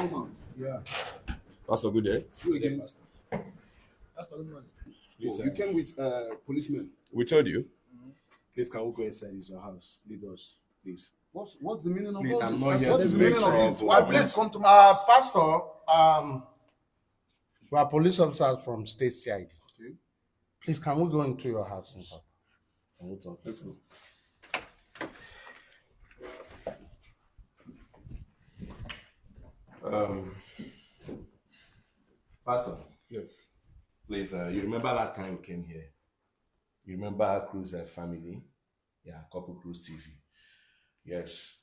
Yeah. Pastor, good day. You again. That's not money. Oh, you came with policemen. We told you. Please, can we go inside your house? Lead us, please. What's the meaning of Please, all I'm this? not here What to is the make meaning of this? trouble. Why please come to my Pastor, we are police officers from State CID. Okay. Please, can we go into your house and talk? Let's go. Pastor, Yes. please, you remember last time we came here? You remember Cruz family? Yeah, Couple Cruz TV. Yes.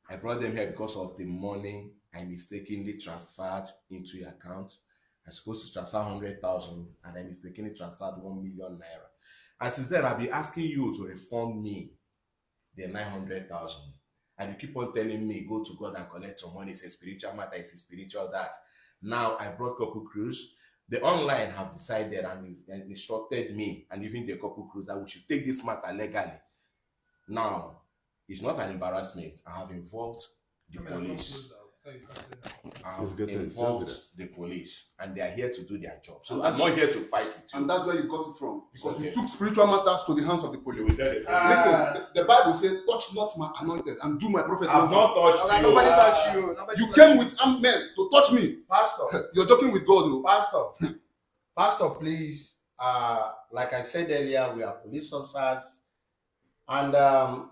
I brought them here because of the money I mistakenly transferred into your account. I'm supposed to transfer 100,000 and I mistakenly transferred 1 million naira. And since then, I've been asking you to refund me the 900,000. And you keep on telling me, go to God and collect some money. It's a spiritual matter, it's a spiritual that. Now I brought Couple Cruz. The online have decided and instructed me and even the Couple Cruz that we should take this matter legally. Now, it's not an embarrassment. I have involved the police. I have involved the police, and they are here to do their job. So I'm not here to fight with you. And that's where you got it from. Because Okay. you took spiritual matters to the hands of the police. You will tell the police. Listen, the Bible says, touch not my anointed and do my prophet. I've not touched you. Nobody touched you. Nobody You touched came you. with armed men to touch me. Pastor, You're joking with God, though. Pastor, please, like I said earlier, we are police officers, and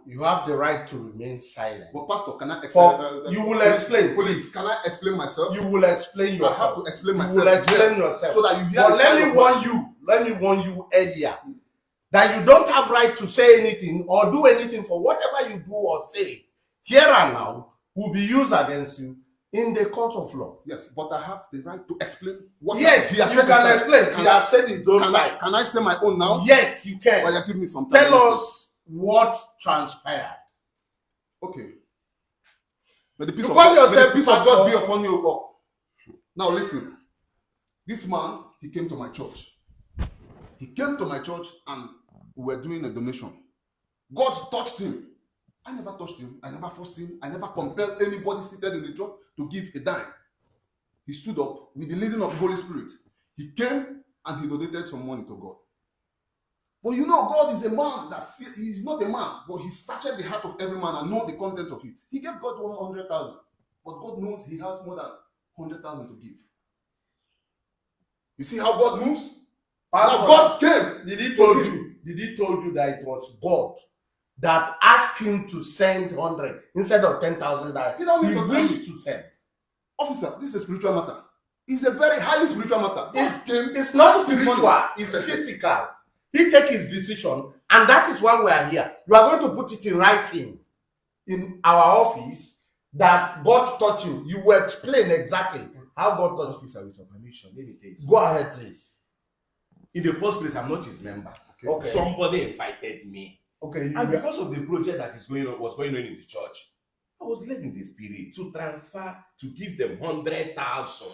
you have the right to remain silent. But Pastor, can I explain? You will explain, Police, please. can I explain myself? You will explain I yourself. have to explain You myself. will explain here, yourself. so that you hear But the side let of me warn you earlier that you don't have right to say anything or do anything for whatever you do or say here and now will be used against you in the court of law. Yes, but I have the right to explain what Yes, he you has said can himself. explain. Can He I- has said his own side. Can I say my own now? Yes, you can. Well, you give me some time. Tell us what transpired. Okay. May the peace You of call God, may the yourself peace of God be pastor. upon you. Lord. Now listen. This man, he came to my church. He came to my church and we were doing a donation. God touched him. I never touched him. I never forced him. I never compelled anybody seated in the church to give a dime. He stood up with the leading of the Holy Spirit. He came and he donated some money to God. But you know, God is a man that he's not a man, but he searches the heart of every man and knows the content of it. He gave God 100,000, but God knows he has more than 100,000 to give. You see how God moves? Now God came. Did he told you that it was God that asked him to send 100 instead of 10,000 that You don't need he to wished to send? Officer, this is a spiritual matter. It's a very highly spiritual matter. God came. It's not This spiritual, money. it's physical. He take his decision, and that is why we are here. You are going to put it in writing in our office that God taught you. You will explain exactly how God taught you. Officer, with your permission, let me tell you. Go ahead, please. In the first place, I'm not his member. Okay. Somebody invited me. Okay. And because of the project that was going on in the church, I was led in the spirit to transfer, to give them 100,000.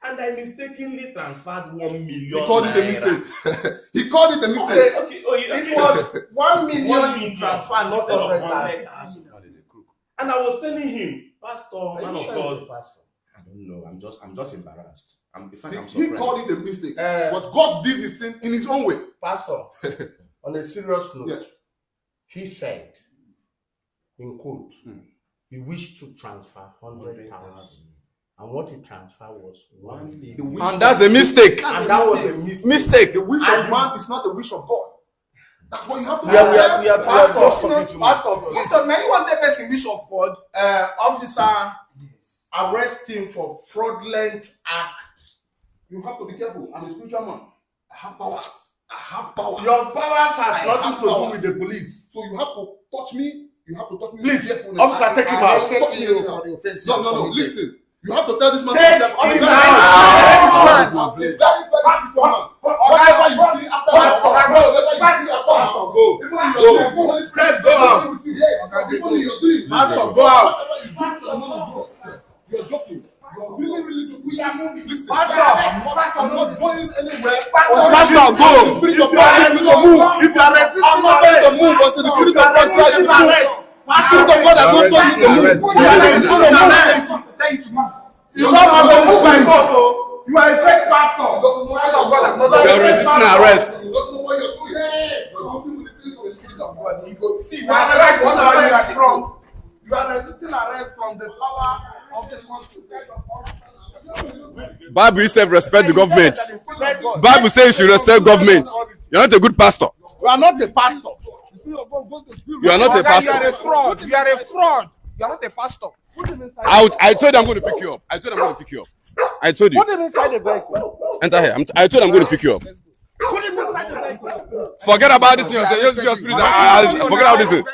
And I mistakenly transferred 1 million. He called it a naira. mistake. He called it a mistake. Okay. It was 1 million 1 million transfer, not instead of 100,000. 100,000. And I was telling him, Pastor, Are man you of sure God, it's a pastor? I don't know. I'm just embarrassed. In fact, I'm He surprised. called it a mistake. But God did his thing in his own way. Pastor, on a serious note, Yes. he said, in quote, he wished to transfer 100,000. And what he transferred was 1 million. The wish And that's a mistake. And that was a mistake. Mistake. The wish of man is not the wish of God. That's what you have to We are just Pastor, talking too much. Pastor, many want the person wish of God. Officer, arrest him for fraudulent act. you have to be careful. I'm a spiritual man. I have powers. I have powers. Your powers has I nothing have to do powers. with the police. So you have to touch me. You have to touch me. Please, with carefulness. officer, take him I out. don't touch me anyhow. No. Listen. You have to tell this man. Take to him I'm a out. very man. He's very spiritual man. Whatever you see after whatever you see after go. Even in your dream, Holy Spirit go with you. Even in your dream, Pastor, go out. whatever you do to the man of God, you're joking. You're really joking. We are moving. Listen, Pastor, I'm not going anywhere. Pastor, go. The Spirit of God tells me to move. If you are resisting, I'm not going to move until the Spirit of God tells you to move. The Spirit of God has not told you to move. Arrest. You are resisting to move. You don't have a movement also. You are a fake pastor. You are resisting arrest. You don't know what you're doing. Yes. You're talking with the things of the Spirit of God. You go see You are resisting arrest from. You are resisting arrest from the power of the Constitution. Bible itself respect the government. Bible says you should respect government. You're not a good pastor. You are not a pastor. You are not a You pastor. are a fraud. You are a fraud. You are not a pastor. I told you I'm going to pick you up. I told you I'm going to pick you up. I told you. Put him inside the vehicle. Enter here. I told you I'm going to pick you up. Put him inside the vehicle. Forget about this thing. Just spirit. Forget how this is.